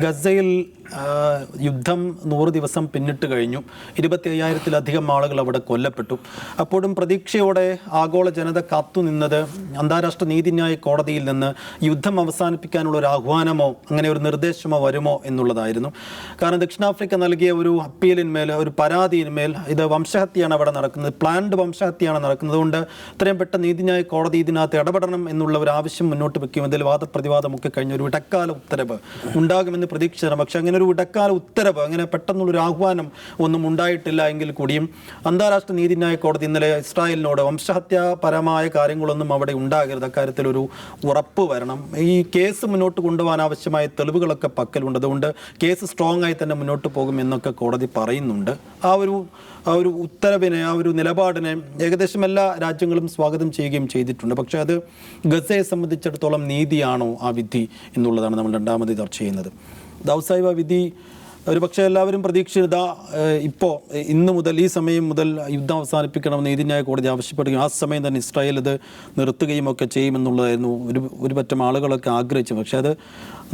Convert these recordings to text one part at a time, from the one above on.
ഗസയിൽ യുദ്ധം 100 ദിവസം പിന്നിട്ട് കഴിഞ്ഞു. 25,000-ലധികം ആളുകൾ അവിടെ കൊല്ലപ്പെട്ടു. അപ്പോഴും പ്രതീക്ഷയോടെ ആഗോള ജനത കാത്തുനിന്നത് അന്താരാഷ്ട്ര നീതിന്യായ കോടതിയിൽ നിന്ന് യുദ്ധം അവസാനിപ്പിക്കാനുള്ള ഒരു ആഹ്വാനമോ അങ്ങനെ ഒരു നിർദ്ദേശമോ വരുമോ എന്നുള്ളതായിരുന്നു. കാരണം ദക്ഷിണാഫ്രിക്ക നൽകിയ ഒരു അപ്പീലിന്മേൽ, ഒരു പരാതിയിന്മേൽ ഇത് വംശഹത്യയാണ് അവിടെ നടക്കുന്നത്, പ്ലാൻഡ് വംശഹത്യയാണ് നടക്കുന്നത്. അതുകൊണ്ട് എത്രയും പെട്ടെന്ന് നീതിന്യായ കോടതി ഇതിനകത്ത് ഇടപെടണം എന്നുള്ള ഒരു ആവശ്യം മുന്നോട്ട് വയ്ക്കും. ഇതിൽ വാദപ്രതിവാദമൊക്കെ കഴിഞ്ഞ ഒരു ഇടക്കാല ഉത്തരവ് ഉണ്ടാകുമെന്ന് പ്രതീക്ഷിച്ചിരുന്നു. പക്ഷെ അങ്ങനെ ഒരു ഇടക്കാല ഉത്തരവ്, അങ്ങനെ പെട്ടെന്നുള്ളൊരു ആഹ്വാനം ഒന്നും ഉണ്ടായിട്ടില്ല എങ്കിൽ കൂടിയും അന്താരാഷ്ട്ര നീതിന്യായ കോടതി ഇന്നലെ ഇസ്രായേലിനോട് വംശഹത്യാപരമായ കാര്യങ്ങളൊന്നും അവിടെ ഉണ്ടാകരുത്, അക്കാര്യത്തിലൊരു ഉറപ്പ് വരണം, ഈ കേസ് മുന്നോട്ട് കൊണ്ടുപോകാൻ ആവശ്യമായ തെളിവുകളൊക്കെ പക്കലുണ്ട്, അതുകൊണ്ട് കേസ് സ്ട്രോങ് ആയി തന്നെ മുന്നോട്ട് പോകും എന്നൊക്കെ കോടതി പറയുന്നുണ്ട്. ആ ഒരു ഉത്തരവിനെ, ആ ഒരു നിലപാടിനെ ഏകദേശം എല്ലാ രാജ്യങ്ങളും സ്വാഗതം ചെയ്യുകയും ചെയ്തിട്ടുണ്ട്. പക്ഷേ അത് ഗസയെ സംബന്ധിച്ചിടത്തോളം നീതിയാണോ ആ വിധി എന്നുള്ളതാണ് നമ്മൾ രണ്ടാമത് ചർച്ച ചെയ്യുന്നത്. ദാവൂദ് സാഹിബ്, വിധി ഒരു പക്ഷേ എല്ലാവരും പ്രതീക്ഷിച്ചത് ഇപ്പോൾ ഇന്ന് മുതൽ, ഈ സമയം മുതൽ യുദ്ധം അവസാനിപ്പിക്കണമെന്ന് നീതിന്യായ കോടതി ആവശ്യപ്പെടുകയും ആ സമയം തന്നെ ഇസ്രായേൽ ഇത് നിർത്തുകയും ഒക്കെ ചെയ്യുമെന്നുള്ളതായിരുന്നു ഒരു പറ്റം ആളുകളൊക്കെ ആഗ്രഹിച്ചു. പക്ഷേ അത്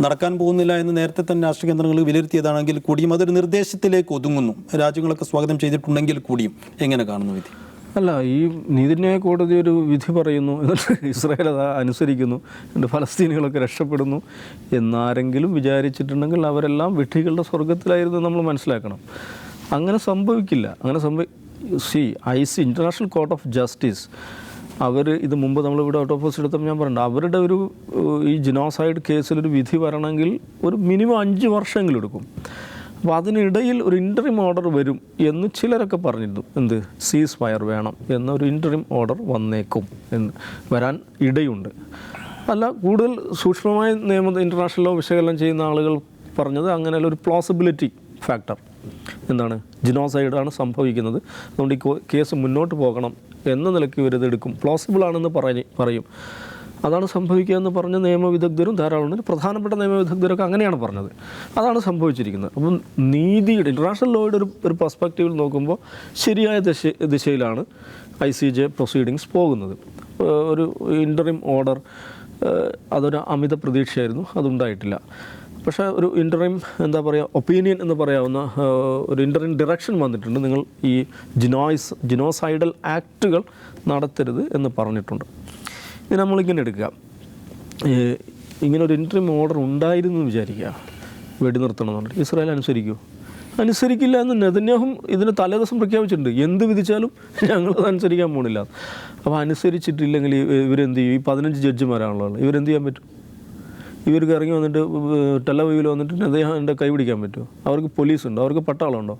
നടക്കാൻ പോകുന്നില്ല എന്ന് നേരത്തെ തന്നെ രാഷ്ട്രീയ കേന്ദ്രങ്ങൾ വിലയിരുത്തിയതാണെങ്കിൽ കൂടിയും അതൊരു നിർദ്ദേശത്തിലേക്ക് ഒതുങ്ങുന്നു. രാജ്യങ്ങളൊക്കെ സ്വാഗതം ചെയ്തിട്ടുണ്ടെങ്കിൽ കൂടിയും എങ്ങനെ കാണുന്നു വിധി? അല്ല, ഈ നീതിന്യായ കോടതി ഒരു വിധി പറയുന്നു, എന്നിട്ട് ഇസ്രായേൽ അത് അനുസരിക്കുന്നു, എന്നിട്ട് ഫലസ്തീനികളൊക്കെ രക്ഷപ്പെടുന്നു എന്നാരെങ്കിലും വിചാരിച്ചിട്ടുണ്ടെങ്കിൽ അവരെല്ലാം വിഡ്ഢികളുടെ സ്വർഗത്തിലായിരുന്നു നമ്മൾ മനസ്സിലാക്കണം. അങ്ങനെ സംഭവിക്കില്ല. IC International Court of Justice അവർ ഇത് മുമ്പ് നമ്മളിവിടെ ഔട്ട് ഓഫ് പോസ്റ്റ് എടുത്തപ്പോൾ ഞാൻ പറഞ്ഞിട്ടുണ്ട്, അവരുടെ ഈ ജിനോസൈഡ് കേസിലൊരു വിധി വരണമെങ്കിൽ ഒരു മിനിമം 5 വർഷമെങ്കിലും എടുക്കും. അപ്പോൾ അതിനിടയിൽ ഒരു ഇൻ്ററിം ഓർഡർ വരും എന്ന് ചിലരൊക്കെ പറഞ്ഞിരുന്നു. എന്ത്, സീസ് ഫയർ വേണം എന്നൊരു ഇൻ്ററിം ഓർഡർ വരാൻ ഇടയുണ്ട്. അല്ല, കൂടുതൽ സൂക്ഷ്മമായ ഇൻ്റർനാഷണൽ ലോ വിശകലനം ചെയ്യുന്ന ആളുകൾ പറഞ്ഞത് അങ്ങനെയുള്ള ഒരു പ്ലോസിബിലിറ്റി ഫാക്ടർ, എന്താണ്, ജിനോസൈഡാണ് സംഭവിക്കുന്നത്, അതുകൊണ്ട് ഈ കേസ് മുന്നോട്ട് പോകണം എന്ന നിലയ്ക്ക് ഇവരിത് എടുക്കും, പ്ലോസിബിൾ ആണെന്ന് പറയും. അതാണ് സംഭവിക്കുക എന്ന് പറഞ്ഞ നിയമവിദഗ്ധരും ധാരാളമുണ്ട്. പ്രധാനപ്പെട്ട നിയമവിദഗ്ധരൊക്കെ അങ്ങനെയാണ് പറഞ്ഞത്. അതാണ് സംഭവിച്ചിരിക്കുന്നത്. അപ്പം നീതിയുടെ, ഇൻ്റർനാഷണൽ ലോയുടെ ഒരു പെർസ്പെക്റ്റീവിൽ നോക്കുമ്പോൾ ശരിയായ ദിശയിലാണ് ICJ പ്രൊസീഡിങ്സ് പോകുന്നത്. ഒരു ഇൻ്ററിം ഓർഡർ അതൊരു അമിത പ്രതീക്ഷയായിരുന്നു, അതുണ്ടായിട്ടില്ല. പക്ഷേ ഒരു ഇൻ്ററിം ഒപ്പീനിയൻ എന്ന് പറയാവുന്ന ഒരു ഇൻ്ററിം ഡിറക്ഷൻ വന്നിട്ടുണ്ട്. നിങ്ങൾ ഈ ജിനോസൈഡൽ ആക്റ്റുകൾ നടത്തരുത് എന്ന് പറഞ്ഞിട്ടുണ്ട്. ഇത് നമ്മളിങ്ങനെ എടുക്കുക, ഇങ്ങനെ ഒരു ഇൻ്ററിം ഓർഡർ ഉണ്ടായിരുന്നു എന്ന് വിചാരിക്കുക, വെടിനിർത്തണം എന്ന്. ഇസ്രായേൽ അനുസരിക്കില്ല എന്ന് നെതന്യാഹു ഇതിന് തലേദിവസം പ്രഖ്യാപിച്ചിട്ടുണ്ട്. എന്ത് വിധിച്ചാലും ഞങ്ങളത് അനുസരിക്കാൻ പോണില്ല. അപ്പോൾ അനുസരിച്ചിട്ടില്ലെങ്കിൽ ഇവരെന്ത് ചെയ്യും? ഈ 15 ജഡ്ജിമാരാണുള്ളത്, ഇവരെന്ത് ചെയ്യാൻ പറ്റും? ഇവർക്ക് ഇറങ്ങി വന്നിട്ട് ടെലവീവിൽ വന്നിട്ട് നെതന്യാഹുവിൻ്റെ കൈ പിടിക്കാൻ പറ്റുമോ? അവർക്ക് പോലീസുണ്ടോ? അവർക്ക് പട്ടാളമുണ്ടോ?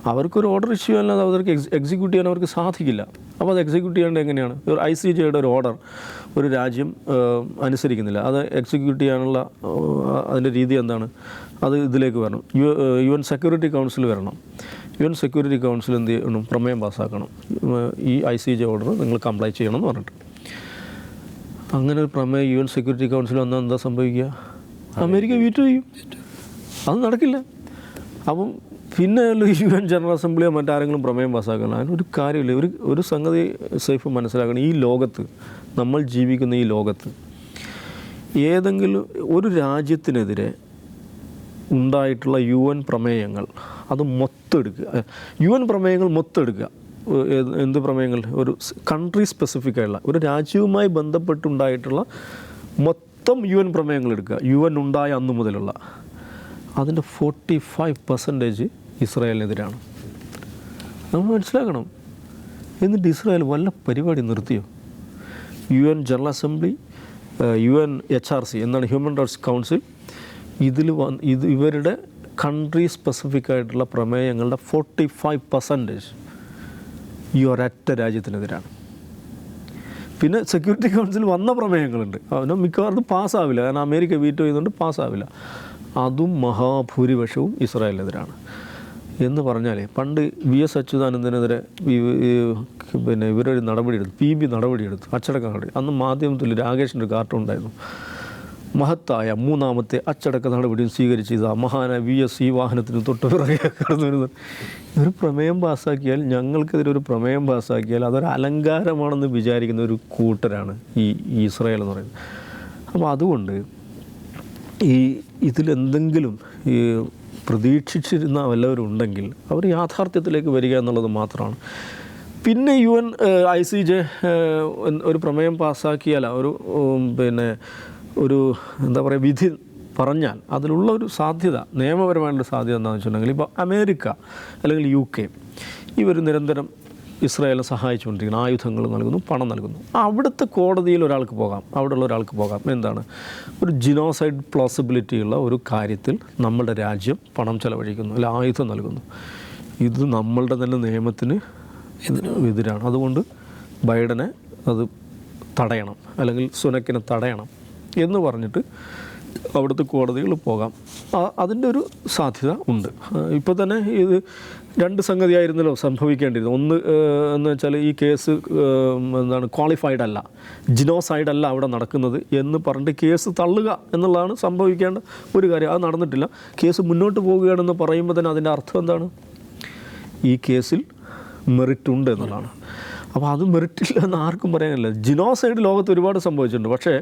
അവർക്കൊരു ഓർഡർ ഇഷ്യൂ അല്ലാതെ അവർക്ക് എക്സിക്യൂട്ട് ചെയ്യാൻ അവർക്ക് സാധിക്കില്ല. അപ്പോൾ അത് എക്സിക്യൂട്ട് ചെയ്യേണ്ടത് എങ്ങനെയാണ്? ഒരു ICJയുടെ ഒരു ഓർഡർ ഒരു രാജ്യം അനുസരിക്കുന്നില്ല, അത് എക്സിക്യൂട്ട് ചെയ്യാനുള്ള അതിൻ്റെ രീതി എന്താണ്? അത് ഇതിലേക്ക് വരണം, UN സെക്യൂരിറ്റി കൗൺസിൽ വരണം. UN സെക്യൂരിറ്റി കൗൺസിൽ എന്ത് ചെയ്യണം? പ്രമേയം പാസ്സാക്കണം, ഈ ICJ ഓർഡർ നിങ്ങൾ കംപ്ലൈ ചെയ്യണം എന്ന് പറഞ്ഞിട്ട്. അങ്ങനെ ഒരു പ്രമേയം UN സെക്യൂരിറ്റി കൗൺസിൽ വന്നാൽ എന്താ സംഭവിക്കുക? അമേരിക്ക വീറ്റോ ചെയ്യും, അത് നടക്കില്ല. അപ്പം പിന്നെ UN ജനറൽ അസംബ്ലിയോ മറ്റാരെങ്കിലും പ്രമേയം പാസ്സാക്കണം, അതിനൊരു കാര്യമില്ല. ഒരു സംഗതി സേഫ് മനസ്സിലാക്കണം, ഈ ലോകത്ത്, നമ്മൾ ജീവിക്കുന്ന ഈ ലോകത്ത് ഏതെങ്കിലും ഒരു രാജ്യത്തിനെതിരെ ഉണ്ടായിട്ടുള്ള UN പ്രമേയങ്ങൾ അത് മൊത്തെടുക്കുക, UN പ്രമേയങ്ങൾ മൊത്തെടുക്കുക. എന്ത് പ്രമേയങ്ങൾ? ഒരു കൺട്രി സ്പെസിഫിക് ആയിട്ടുള്ള ഒരു രാജ്യവുമായി ബന്ധപ്പെട്ടുണ്ടായിട്ടുള്ള മൊത്തം UN പ്രമേയങ്ങൾ എടുക്കുക, UN ഉണ്ടായ അന്നു മുതലുള്ള. അതിൻ്റെ 45% ഇസ്രായേലിനെതിരാണ്. നമ്മൾ മനസ്സിലാക്കണം. എന്നിട്ട് ഇസ്രായേൽ വല്ല പരിപാടി നിർത്തിയോ? UN ജനറൽ അസംബ്ലി, UNHRC എന്നാണ്, ഹ്യൂമൻ റൈറ്റ്സ് കൗൺസിൽ, ഇവരുടെ കൺട്രി സ്പെസിഫിക് ആയിട്ടുള്ള പ്രമേയങ്ങളുടെ 45% ഈ ഒരൊറ്റ രാജ്യത്തിനെതിരാണ്. പിന്നെ സെക്യൂരിറ്റി കൗൺസിൽ വന്ന പ്രമേയങ്ങളുണ്ട്, അവന് മിക്കവാറും പാസ്സാവില്ല, കാരണം അമേരിക്ക വീറ്റോ ചെയ്യുന്നതുകൊണ്ട് പാസ്സാവില്ല. അതും മഹാഭൂരിപക്ഷവും ഇസ്രായേലിനെതിരാണ്. എന്ന് പറഞ്ഞാൽ പണ്ട് VS അച്യുതാനന്ദനെതിരെ പിന്നെ ഇവരൊരു നടപടിയെടുത്തു, PB നടപടിയെടുത്തു, അച്ചടക്ക നടപടി. അന്ന് മാധ്യമത്തിൽ രാകേഷിൻ്റെ ഒരു കാർട്ടൂൺ ഉണ്ടായിരുന്നു, മഹത്തായ മൂന്നാമത്തെ അച്ചടക്ക നടപടിയും സ്വീകരിച്ച് ഇതാ മഹാനായ VS ഈ വാഹനത്തിന് തൊട്ട് പിറകെ കടന്നു വരുന്നത്. ഒരു പ്രമേയം പാസ്സാക്കിയാൽ, ഞങ്ങൾക്കെതിരെ ഒരു പ്രമേയം പാസ്സാക്കിയാൽ അതൊരു അലങ്കാരമാണെന്ന് വിചാരിക്കുന്ന ഒരു കൂട്ടരാണ് ഈ ഇസ്രായേൽ എന്ന് പറയുന്നത്. അപ്പോൾ അതുകൊണ്ട് ഇതിലെന്തെങ്കിലും ഈ പ്രതീക്ഷിച്ചിരുന്ന വല്ലവരും ഉണ്ടെങ്കിൽ അവർ യാഥാർത്ഥ്യത്തിലേക്ക് വരിക എന്നുള്ളത് മാത്രമാണ്. പിന്നെ UN ICJ ഒരു പ്രമേയം പാസ്സാക്കിയാൽ ഒരു എന്താ പറയുക വിധി പറഞ്ഞാൽ അതിലുള്ള ഒരു സാധ്യത, നിയമപരമായിട്ടുള്ള സാധ്യത എന്താണെന്ന് വെച്ചിട്ടുണ്ടെങ്കിൽ, ഇപ്പോൾ അമേരിക്ക അല്ലെങ്കിൽ UK ഇവർ നിരന്തരം ഇസ്രായേലിനെ സഹായിച്ചുകൊണ്ടിരിക്കുന്നു, ആയുധങ്ങൾ നൽകുന്നു, പണം നൽകുന്നു. അവിടുത്തെ കോടതിയിൽ ഒരാൾക്ക് പോകാം, അവിടെയുള്ള ഒരാൾക്ക് പോകാം. എന്താണ്? ഒരു ജിനോസൈഡ് പ്ലോസിബിലിറ്റി ഉള്ള ഒരു കാര്യത്തിൽ നമ്മളുടെ രാജ്യം പണം ചെലവഴിക്കുന്നു, അല്ല ആയുധം നൽകുന്നു. ഇത് നമ്മളുടെ തന്നെ നിയമത്തിന് എതിരാണ്. അതുകൊണ്ട് ബൈഡനെ അത് തടയണം, അല്ലെങ്കിൽ സുനക്കിനെ തടയണം എന്ന് പറഞ്ഞിട്ട് അവിടുത്തെ കോടതികൾ പോകാം. അതിൻ്റെ ഒരു സാധ്യത ഉണ്ട്. ഇപ്പോൾ തന്നെ ഇത് രണ്ട് സംഗതിയായിരുന്നല്ലോ സംഭവിക്കേണ്ടിയിരുന്നത്. ഒന്ന് എന്ന് വെച്ചാൽ ഈ കേസ് ക്വാളിഫൈഡ് അല്ല, ജിനോസൈഡ് അല്ല അവിടെ നടക്കുന്നത് എന്ന് പറഞ്ഞിട്ട് കേസ് തള്ളുക എന്നുള്ളതാണ് സംഭവിക്കേണ്ട ഒരു കാര്യം. അത് നടന്നിട്ടില്ല. കേസ് മുന്നോട്ട് പോവുകയാണെന്ന് പറയുമ്പോൾ തന്നെ അതിൻ്റെ അർത്ഥം എന്താണ്? ഈ കേസിൽ മെറിറ്റ് ഉണ്ട് എന്നുള്ളതാണ്. അപ്പോൾ അത് മെറിറ്റില്ല എന്ന് ആർക്കും പറയാനില്ല. ജിനോസൈഡ് ലോകത്ത് ഒരുപാട് സംഭവിച്ചിട്ടുണ്ട്. പക്ഷേ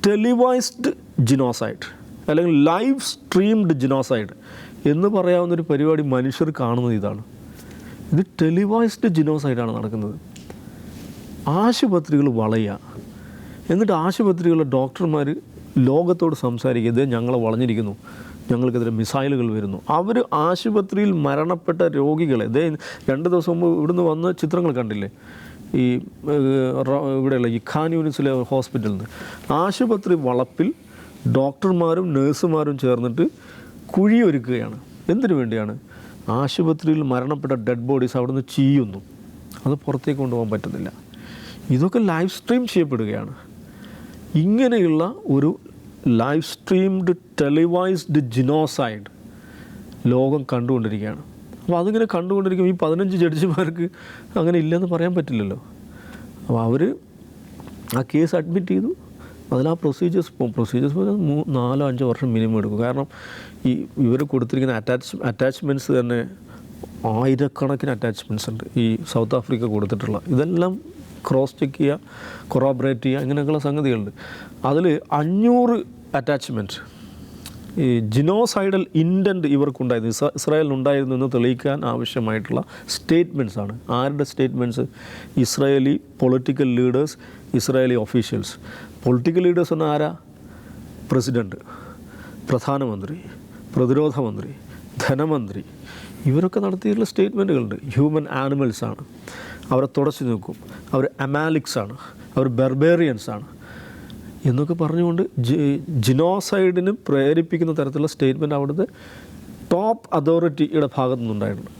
ടെലിവൈസ്ഡ് ജിനോസൈഡ് അല്ലെങ്കിൽ ലൈവ് സ്ട്രീംഡ് ജിനോസൈഡ് എന്ന് പറയാവുന്നൊരു പരിപാടി മനുഷ്യർ കാണുന്നത് ഇതാണ്. ഇത് ടെലിവൈസ്ഡ് ജിനോസൈഡാണ് നടക്കുന്നത്. ആശുപത്രികൾ വളയുക, എന്നിട്ട് ആശുപത്രികളിലെ ഡോക്ടർമാർ ലോകത്തോട് സംസാരിക്കുക, ഇത് ഞങ്ങളെ വളഞ്ഞിരിക്കുന്നു, ഞങ്ങൾക്കെതിരെ മിസൈലുകൾ വരുന്നു. അവർ ആശുപത്രിയിൽ മരണപ്പെട്ട രോഗികളെ 2 ദിവസം മുമ്പ് ഇവിടുന്ന് വന്ന ചിത്രങ്ങൾ കണ്ടില്ലേ? ഈ ഇവിടെയുള്ള ഈ ഖാൻ യൂണിസിലെ ഹോസ്പിറ്റലിൽ നിന്ന് ആശുപത്രി വളപ്പിൽ ഡോക്ടർമാരും നഴ്സുമാരും ചേർന്നിട്ട് കുഴിയൊരുക്കുകയാണ്. എന്തിനു വേണ്ടിയാണ്? ആശുപത്രിയിൽ മരണപ്പെട്ട ഡെഡ് ബോഡീസ് അവിടുന്ന് ചീയുന്നു, അത് പുറത്തേക്ക് കൊണ്ടുപോകാൻ പറ്റുന്നില്ല. ഇതൊക്കെ ലൈവ് സ്ട്രീം ചെയ്യപ്പെടുകയാണ്. ഇങ്ങനെയുള്ള ഒരു ലൈവ് സ്ട്രീംഡ് ടെലിവൈസ്ഡ് ജിനോസൈഡ് ലോകം കണ്ടുകൊണ്ടിരിക്കുകയാണ്. അപ്പോൾ അതിങ്ങനെ കണ്ടുകൊണ്ടിരിക്കും. ഈ 15 ജഡ്ജിമാർക്ക് അങ്ങനെ ഇല്ലെന്ന് പറയാൻ പറ്റില്ലല്ലോ. അപ്പോൾ അവർ ആ കേസ് അഡ്മിറ്റ് ചെയ്തു. അതിൽ ആ പ്രൊസീജിയേഴ്സ് 4-5 വർഷം മിനിമം എടുക്കും. കാരണം ഇവർ കൊടുത്തിരിക്കുന്ന അറ്റാച്ച്മെൻറ്റ്സ് തന്നെ ആയിരക്കണക്കിന് അറ്റാച്ച്മെൻറ്റ്സ് ഉണ്ട്. ഈ സൗത്ത് ആഫ്രിക്ക കൊടുത്തിട്ടുള്ള ഇതെല്ലാം ക്രോസ് ചെക്ക് ചെയ്യുക, കൊറോബറേറ്റ് ചെയ്യുക, ഇങ്ങനെയൊക്കെയുള്ള സംഗതികളുണ്ട്. അതിൽ 500 അറ്റാച്ച്മെൻറ്റ് ഈ ജിനോസൈഡൽ ഇൻറ്റൻറ്റ് ഇവർക്കുണ്ടായിരുന്നു, ഇസ്രായേലിനുണ്ടായിരുന്നു എന്ന് തെളിയിക്കാൻ ആവശ്യമായിട്ടുള്ള സ്റ്റേറ്റ്മെൻറ്റ്സാണ്. ആരുടെ statements? Israeli political leaders, Israeli officials. Political leaders പറഞ്ഞാൽ ആരാ? പ്രസിഡൻറ്റ്, പ്രധാനമന്ത്രി, പ്രതിരോധ മന്ത്രി, ധനമന്ത്രി, ഇവരൊക്കെ നടത്തിയിട്ടുള്ള സ്റ്റേറ്റ്മെൻറ്റുകളുണ്ട്. ഹ്യൂമൻ ആനിമൽസാണ്, അവരെ തുടച്ചു നോക്കും, അവർ അമാലിക്സാണ്, അവർ ബെർബേറിയൻസാണ് എന്നൊക്കെ പറഞ്ഞുകൊണ്ട് ജിനോസൈഡിന് പ്രേരിപ്പിക്കുന്ന തരത്തിലുള്ള സ്റ്റേറ്റ്മെൻറ്റ് അവിടുത്തെ ടോപ്പ് അതോറിറ്റിയുടെ ഭാഗത്തു നിന്നുണ്ടായിട്ടുണ്ട്.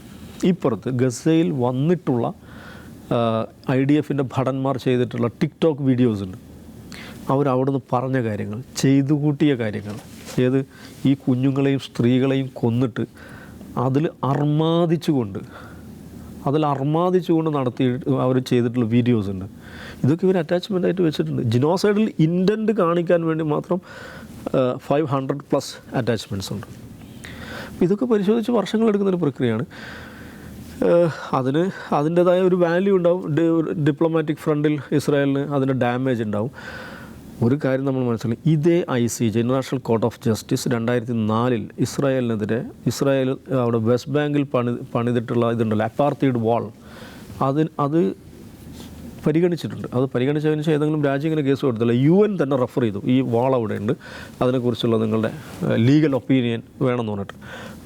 ഇപ്പുറത്ത് ഗസയിൽ വന്നിട്ടുള്ള IDFൻ്റെ ഭടന്മാർ ചെയ്തിട്ടുള്ള ടിക്ടോക്ക് വീഡിയോസ് ഉണ്ട്. അവരവിടുന്ന് പറഞ്ഞ കാര്യങ്ങൾ, ചെയ്തു കൂട്ടിയ കാര്യങ്ങൾ, ഈ കുഞ്ഞുങ്ങളെയും സ്ത്രീകളെയും കൊന്നിട്ട് അതിൽ അർമാദിച്ചുകൊണ്ട് നടത്തി അവർ ചെയ്തിട്ടുള്ള വീഡിയോസ് ഉണ്ട്. ഇതൊക്കെ ഇവർ അറ്റാച്ച്മെൻ്റായിട്ട് വെച്ചിട്ടുണ്ട്. ജിനോസൈഡിൽ ഇൻറ്റൻറ്റ് കാണിക്കാൻ വേണ്ടി മാത്രം 500+ അറ്റാച്ച്മെൻറ്റ്സ് ഉണ്ട്. ഇതൊക്കെ പരിശോധിച്ച് വർഷങ്ങളെടുക്കുന്നൊരു പ്രക്രിയയാണ്. അതിൻ്റേതായ ഒരു വാല്യൂ ഉണ്ടാവും. ഡിപ്ലോമാറ്റിക് ഫ്രണ്ടിൽ ഇസ്രായേലിന് അതിൻ്റെ ഡാമേജ് ഉണ്ടാവും. ഒരു കാര്യം നമ്മൾ മനസ്സിലാക്കി, ഇതേ ICJ International Court of Justice 2004 ഇസ്രായേലിനെതിരെ ഇസ്രായേൽ അവിടെ വെസ്റ്റ് ബാങ്കിൽ പണിതിട്ടുള്ള ഇതുണ്ടല്ലോ അപ്പാർത്തൈഡ് വാൾ, അത് പരിഗണിച്ചിട്ടുണ്ട്. അത് പരിഗണിച്ചതിന് ശേഷം ഏതെങ്കിലും രാജ്യം ഇങ്ങനെ കേസ് കൊടുത്തില്ല. UN തന്നെ റെഫർ ചെയ്തു, ഈ വാൾ അവിടെ ഉണ്ട്, അതിനെക്കുറിച്ചുള്ള നിങ്ങളുടെ ലീഗൽ ഒപ്പീനിയൻ വേണമെന്ന് പറഞ്ഞിട്ട്.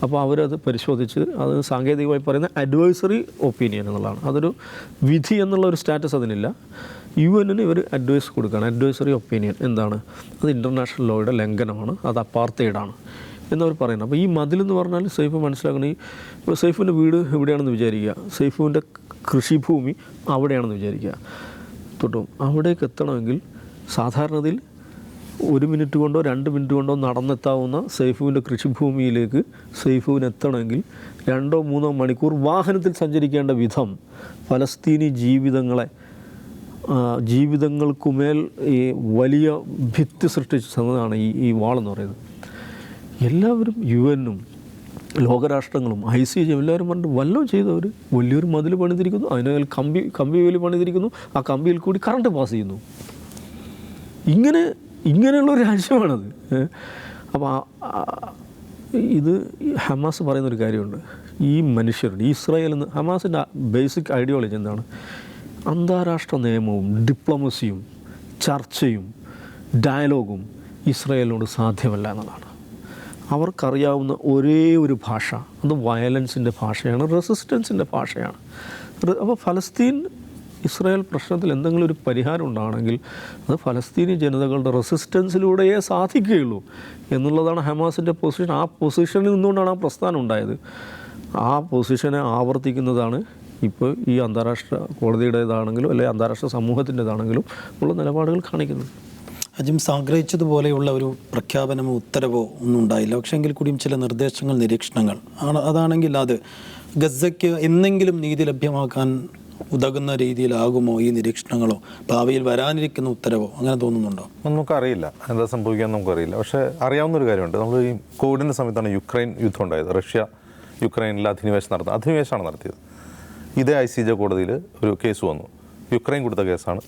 അപ്പോൾ അവരത് പരിശോധിച്ച് അത് സാങ്കേതികമായി പറയുന്ന അഡ്വൈസറി ഒപ്പീനിയൻ എന്നുള്ളതാണ്. അതൊരു വിധി എന്നുള്ള ഒരു സ്റ്റാറ്റസ് അതിനില്ല. UN ഇവർ അഡ്വൈസ് കൊടുക്കുകയാണ്. അഡ്വൈസറി ഒപ്പീനിയൻ എന്താണ്? അത് ഇൻ്റർനാഷണൽ ലോയുടെ ലംഘനമാണ്, അത് അപ്പാർത്തൈഡാണ് എന്നവർ പറയുന്നത്. അപ്പോൾ ഈ മതിലെന്ന് പറഞ്ഞാൽ സൈഫ് മനസ്സിലാക്കണം. ഇപ്പോൾ സൈഫിൻ്റെ വീട് എവിടെയാണെന്ന് വിചാരിക്കുക, സൈഫുവിൻ്റെ കൃഷിഭൂമി അവിടെയാണെന്ന് വിചാരിക്കുക. തൊട്ടും അവിടേക്ക് എത്തണമെങ്കിൽ സാധാരണയിൽ 1 മിനിറ്റ് കൊണ്ടോ 2 മിനിറ്റ് കൊണ്ടോ നടന്നെത്താവുന്ന സൈഫുവിൻ്റെ കൃഷിഭൂമിയിലേക്ക് സൈഫുവിന് എത്തണമെങ്കിൽ 2-3 മണിക്കൂർ വാഹനത്തിൽ സഞ്ചരിക്കേണ്ട വിധം ഫലസ്തീനി ജീവിതങ്ങളെ ജീവിതങ്ങൾക്കുമേൽ ഈ വലിയ ഭിത്തി സൃഷ്ടിച്ച സംഗതിയാണ് ഈ വാളെന്ന് പറയുന്നത്. എല്ലാവരും UN-ഉം ലോകരാഷ്ട്രങ്ങളും ICJ എല്ലാവരും പറഞ്ഞിട്ട് വല്ലതും ചെയ്തവർ വലിയൊരു മതിൽ പണിതിരിക്കുന്നു, അതിനേൽ കമ്പി വേലി പണിതിരിക്കുന്നു, ആ കമ്പിയിൽ കൂടി കറണ്ട് പാസ് ചെയ്യുന്നു. ഇങ്ങനെയുള്ളൊരു രാജ്യമാണത്. അപ്പോൾ ഇത് ഹമാസ് പറയുന്നൊരു കാര്യമുണ്ട്. ഈ മനുഷ്യരുടെ ഇസ്രായേൽ എന്ന് ഹമാസിൻ്റെ ബേസിക് ഐഡിയോളജി എന്താണ്? അന്താരാഷ്ട്ര നിയമവും ഡിപ്ലോമസിയും ചർച്ചയും ഡയലോഗും ഇസ്രായേലിനോട് സാധ്യമല്ല എന്നതാണ്. അവർക്കറിയാവുന്ന ഒരേ ഒരു ഭാഷ, അത് വയലൻസിൻ്റെ ഭാഷയാണ്, റെസിസ്റ്റൻസിൻ്റെ ഭാഷയാണ്. അപ്പോൾ ഇസ്രായേൽ പ്രശ്നത്തിൽ എന്തെങ്കിലും ഒരു പരിഹാരം ഉണ്ടാണെങ്കിൽ അത് ഫലസ്തീനി ജനതകളുടെ റെസിസ്റ്റൻസിലൂടെയേ സാധിക്കുകയുള്ളൂ എന്നുള്ളതാണ് ഹമാസിൻ്റെ പൊസിഷൻ. ആ പൊസിഷനിൽ നിന്നുകൊണ്ടാണ് ആ പ്രസ്ഥാനം ഉണ്ടായത്. ആ പൊസിഷനെ ആവർത്തിക്കുന്നതാണ് ഇപ്പോൾ ഈ അന്താരാഷ്ട്ര കോടതിയുടേതാണെങ്കിലും അല്ലെങ്കിൽ അന്താരാഷ്ട്ര സമൂഹത്തിൻ്റെതാണെങ്കിലും ഉള്ള നിലപാടുകൾ കാണിക്കുന്നത്. അജിംസ് ആഗ്രഹിച്ചതുപോലെയുള്ള ഒരു പ്രഖ്യാപനമോ ഉത്തരവോ ഒന്നും ഉണ്ടായില്ല. പക്ഷേ എങ്കിൽ കൂടിയും ചില നിർദ്ദേശങ്ങൾ, നിരീക്ഷണങ്ങൾ അതാണെങ്കിൽ അത് ഗസയ്ക്ക് എന്നെങ്കിലും നീതി ലഭ്യമാക്കാൻ ഉതകുന്ന രീതിയിലാകുമോ ഈ നിരീക്ഷണങ്ങളോ ഭാവിയിൽ വരാനിരിക്കുന്ന ഉത്തരവോ? അങ്ങനെ തോന്നുന്നുണ്ടോ? നമുക്കറിയില്ല എന്താ സംഭവിക്കാൻ, നമുക്കറിയില്ല. പക്ഷേ അറിയാവുന്നൊരു കാര്യമുണ്ട്. നമ്മൾ ഈ കോവിഡിൻ്റെ സമയത്താണ് യുക്രൈൻ യുദ്ധം ഉണ്ടായത്. റഷ്യ യുക്രൈനിൽ അധിനിവേശമാണ് നടത്തിയത്. ഇതേ ICJ കോടതിയിൽ ഒരു കേസ് വന്നു. യുക്രൈൻ കൊടുത്ത കേസാണ്.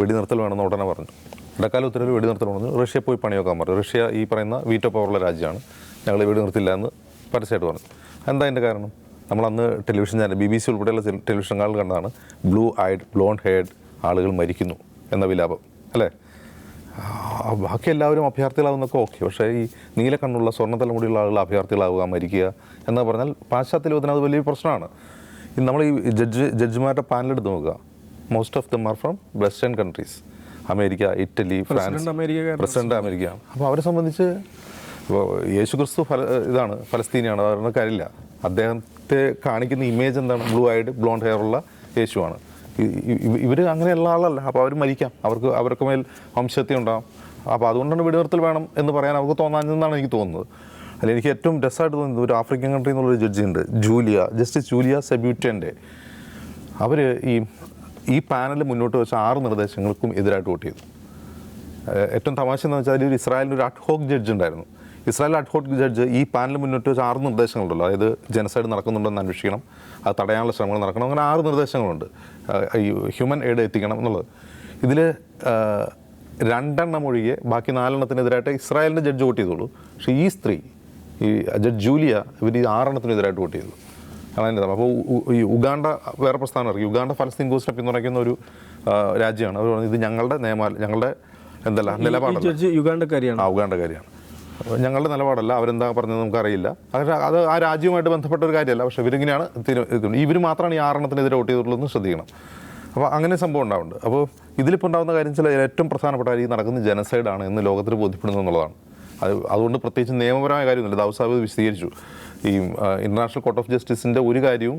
വെടിനിർത്തൽ വേണമെന്ന് ഉടനെ പറഞ്ഞു. ഇടക്കാല ഉത്തരവിൽ വെടിനിർത്തൽ പറഞ്ഞു. റഷ്യ പോയി പണിയൊക്കാൻ പറഞ്ഞു. റഷ്യ ഈ പറയുന്ന വീറ്റോ പവറുള്ള രാജ്യമാണ്, ഞങ്ങൾ വെടിനിർത്തില്ല എന്ന് പരസ്യമായിട്ട് പറഞ്ഞു. എന്താ അതിൻ്റെ കാരണം? നമ്മളന്ന് ടെലിവിഷൻ ചാനൽ BBC ഉൾപ്പെടെയുള്ള ടെലിവിഷൻ ചാനൽ കണ്ടതാണ്. ബ്ലൂ ഐഡ് ബ്ലോണ്ട് ഹെയർഡ് ആളുകൾ മരിക്കുന്നു എന്ന വിലാപം, അല്ലേ? ബാക്കി എല്ലാവരും അഭയാർത്ഥികളാവുന്നൊക്കെ ഓക്കെ. പക്ഷേ ഈ നീല കണ്ണുള്ള സ്വർണ്ണ തലമുടിയുള്ള ആളുകൾ അഭയാർത്ഥികളാവുക, മരിക്കുക എന്ന് പറഞ്ഞാൽ പാശ്ചാത്യ ലോകത്തിന് അത് വലിയ പ്രശ്നമാണ്. നമ്മൾ ഈ ജഡ്ജിമാരുടെ പാനലെടുത്ത് നോക്കുക. Most of them are from western countries. America, Italy, France. President അമേരിക്കയാണ്. അപ്പോൾ അവരെ സംബന്ധിച്ച് യേശുക്രിസ്തു ഫലസ്തീനിയാണ്, അവരുടെ കാര്യമില്ല. അദ്ദേഹത്തെ കാണിക്കുന്ന ഇമേജ് എന്താണ്? ബ്ലൂ ഐഡ് ബ്ലോണ്ട് ഹെയർ ഉള്ള യേശുവാണ്. ഇവർ അങ്ങനെയുള്ള ആളല്ല. അപ്പോൾ അവർ മരിക്കാം, അവർക്ക് മേൽ വംശഹത്യ ഉണ്ടാകും. അപ്പോൾ അതുകൊണ്ടാണ് വെടിനിർത്തൽ വേണം എന്ന് പറയാൻ അവർക്ക് തോന്നാഞ്ഞെന്നാണ് എനിക്ക് തോന്നുന്നത്. അല്ലെങ്കിൽ എനിക്ക് ഏറ്റവും രസമായിട്ട് തോന്നുന്നത് ഒരു ആഫ്രിക്കൻ കൺട്രി എന്നുള്ളൊരു ജഡ്ജിയുണ്ട്, ജസ്റ്റിസ് ജൂലിയ സെബ്യൂറ്റൻ്റെ. അവർ ഈ പാനൽ മുന്നോട്ട് വെച്ച 6 നിർദ്ദേശങ്ങൾക്കും എതിരായിട്ട് വോട്ട് ചെയ്തു. ഏറ്റവും തമാശ എന്ന് വെച്ചാൽ അതിൽ ഇസ്രായേലിൻ്റെ ഒരു അഡ്ഹോക്ക് ജഡ്ജ് ഉണ്ടായിരുന്നു. ഇസ്രായേൽ അഡ്ഹോക്ക് ജഡ്ജ് ഈ പാനൽ മുന്നോട്ട് വെച്ച 6 നിർദ്ദേശങ്ങളുണ്ടല്ലോ, അതായത് ജനസൈഡ് നടക്കുന്നുണ്ടെന്ന് അന്വേഷിക്കണം, അത് തടയാനുള്ള ശ്രമങ്ങൾ നടക്കണം, അങ്ങനെ 6 നിർദ്ദേശങ്ങളുണ്ട്. ഈ ഹ്യൂമൻ എയ്ഡ് എത്തിക്കണം എന്നുള്ളത്. ഇതിൽ 2 എണ്ണം ഒഴികെ ബാക്കി 4 എണ്ണത്തിനെതിരായിട്ട് ഇസ്രായേലിൻ്റെ ജഡ്ജ് വോട്ട് ചെയ്തോളൂ. പക്ഷേ ഈ സ്ത്രീ, ഈ ജഡ്ജ് ജൂലിയ, ഇവർ ഈ 6 എണ്ണത്തിനെതിരായിട്ട് വോട്ട് ചെയ്തു. അതാണ്. അപ്പോൾ ഈ ഉഗാണ്ട വേറെ പ്രസ്ഥാനം ഇറക്കി. ഉഗാണ്ട ഫലസ്തീൻ കോസ്റ്റിനെ പിന്തുണയ്ക്കുന്ന ഒരു രാജ്യമാണ്. അവർ പറഞ്ഞത് ഇത് ഞങ്ങളുടെ ഞങ്ങളുടെ നിലപാടല്ല. ഉഗാണ്ടക്കാരിയാണ്. ഞങ്ങളുടെ നിലപാടല്ല, അവരെന്താ പറഞ്ഞത് നമുക്കറിയില്ല. അത് ആ രാജ്യവുമായിട്ട് ബന്ധപ്പെട്ട ഒരു കാര്യമല്ല. പക്ഷേ ഇവരിങ്ങനെയാണ് ഇവർ മാത്രമാണ് ഈ 6 എണ്ണത്തിനെതിരെ വോട്ട് ചെയ്തിട്ടുള്ളതെന്ന് ശ്രദ്ധിക്കണം. അപ്പോൾ അങ്ങനെ സംഭവം ഉണ്ടാവുന്നുണ്ട്. അപ്പോൾ ഇതിലിപ്പോൾ ഉണ്ടാകുന്ന കാര്യം ചില ഏറ്റവും പ്രധാനപ്പെട്ട കാര്യം നടക്കുന്ന ജനസൈഡാണ് എന്ന് ലോകത്തിന് ബോധ്യപ്പെടുന്നു എന്നുള്ളതാണ്. അതുകൊണ്ട് പ്രത്യേകിച്ച് നിയമപരമായ കാര്യമൊന്നുമില്ല. ദാവൂദ് സാഹിബ് വിശദീകരിച്ചു. ഈ ഇൻ്റർനാഷണൽ കോർട്ട് ഓഫ് ജസ്റ്റിസിൻ്റെ ഒരു കാര്യവും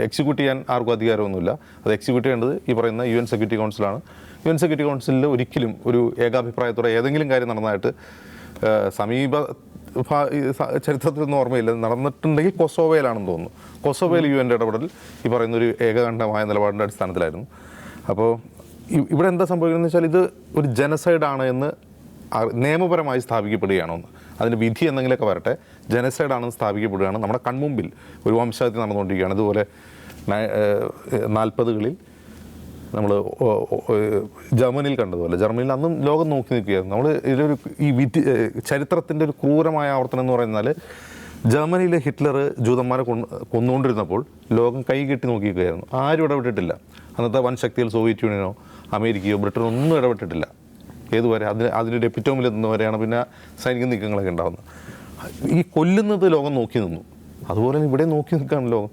എക്സിക്യൂട്ട് ചെയ്യാൻ ആർക്കും അധികാരമൊന്നുമില്ല. അത് എക്സിക്യൂട്ട് ചെയ്യേണ്ടത് ഈ പറയുന്ന UN സെക്യൂരിറ്റി കൗൺസിലാണ്. UN സെക്യൂരിറ്റി കൗൺസിലിൽ ഒരിക്കലും ഒരു ഏകാഭിപ്രായത്തോടെ ഏതെങ്കിലും കാര്യം നടന്നതായിട്ട് സമീപ ചരിത്രത്തിലൊന്നും ഓർമ്മയില്ല. നടന്നിട്ടുണ്ടെങ്കിൽ കൊസോവയിലാണെന്ന് തോന്നുന്നു. കൊസോവയിൽ UN ഇടപെടൽ ഈ പറയുന്നൊരു ഏകകണ്ഠമായ നിലപാടിൻ്റെ അടിസ്ഥാനത്തിലായിരുന്നു. അപ്പോൾ ഇവിടെ എന്താ സംഭവിക്കുന്നത് വെച്ചാൽ ഇത് ഒരു ജനസൈഡാണ് എന്ന് നിയമപരമായി സ്ഥാപിക്കപ്പെടുകയാണോ എന്ന്, അതിൻ്റെ വിധി എന്തെങ്കിലുമൊക്കെ വരട്ടെ, ജനസൈഡാണെന്ന് സ്ഥാപിക്കപ്പെടുകയാണ്. നമ്മുടെ കൺമുമ്പിൽ ഒരു വംശഹത്യ നടന്നുകൊണ്ടിരിക്കുകയാണ്. ഇതുപോലെ 40കളിൽ നമ്മൾ ജർമ്മനിയിൽ കണ്ടതുപോലെ, ജർമ്മനിയിൽ അന്നും ലോകം നോക്കി നിൽക്കുകയായിരുന്നു. നമ്മൾ ഇതിലൊരു ഈ വിധി ചരിത്രത്തിൻ്റെ ഒരു ക്രൂരമായ ആവർത്തനം എന്ന് പറയുന്നാൽ, ജർമ്മനിയിലെ ഹിറ്റ്ലർ ജൂതന്മാരെ കൊന്നുകൊണ്ടിരുന്നപ്പോൾ ലോകം കൈ കെട്ടി നോക്കിയിരിക്കുകയായിരുന്നു. ആരും ഇടപെട്ടിട്ടില്ല. അന്നത്തെ വൻ ശക്തികൾ സോവിയറ്റ് യൂണിയനോ അമേരിക്കയോ ബ്രിട്ടനോ ഒന്നും ഇടപെട്ടിട്ടില്ല. ഏതുവരെ അതിൻ്റെ എപ്പിറ്റോമിൽ എത്തുന്നവരെയാണ് പിന്നെ സൈനിക നീക്കങ്ങളൊക്കെ ഉണ്ടാകുന്നത്. ഈ കൊല്ലുന്നത് ലോകം നോക്കി നിന്നു. അതുപോലെ ഇവിടെ നോക്കി നിൽക്കുകയാണ് ലോകം.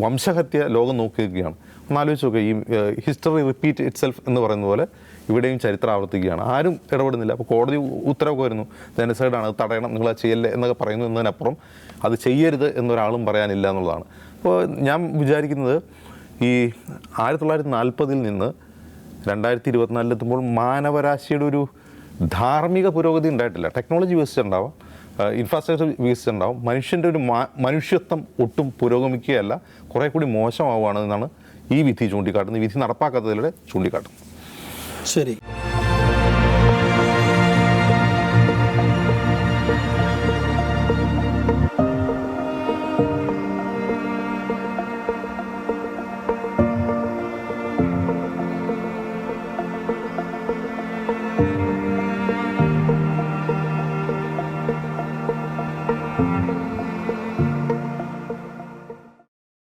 വംശഹത്യ ലോകം നോക്കി നിൽക്കുകയാണ്. ഒന്നാലോചിച്ച് നോക്കുക, ഈ ഹിസ്റ്ററി റിപ്പീറ്റ് ഇറ്റ് സെൽഫ് എന്ന് പറയുന്ന പോലെ ഇവിടെയും ചരിത്രം ആവർത്തിക്കുകയാണ്. ആരും ഇടപെടുന്നില്ല. അപ്പോൾ കോടതി ഉത്തരവൊക്കെ വരുന്നു, ജനസൈഡാണ്, അത് തടയണം, നിങ്ങൾ അത് ചെയ്യല്ലേ എന്നൊക്കെ പറയുന്നു. എന്നതിനപ്പുറം അത് ചെയ്യരുത് എന്നൊരാളും പറയാനില്ല എന്നുള്ളതാണ്. അപ്പോൾ ഞാൻ വിചാരിക്കുന്നത് ഈ 1940 നിന്ന് 2024 എത്തുമ്പോൾ മാനവരാശിയുടെ ഒരു ധാർമ്മിക പുരോഗതി ഉണ്ടായിട്ടില്ല. ടെക്നോളജി വികസിച്ചിട്ടുണ്ടാവാം, ഇൻഫ്രാസ്ട്രക്ചർ വികസിച്ചിട്ടുണ്ടാവും. മനുഷ്യൻ്റെ ഒരു മനുഷ്യത്വം ഒട്ടും പുരോഗമിക്കുകയല്ല, കുറേ കൂടി മോശമാവുകയാണ് എന്നാണ് ഈ വിധി ചൂണ്ടിക്കാട്ടുന്നു, ഈ വിധി നടപ്പാക്കാത്തതിലൂടെ ചൂണ്ടിക്കാട്ടുന്നു. ശരി.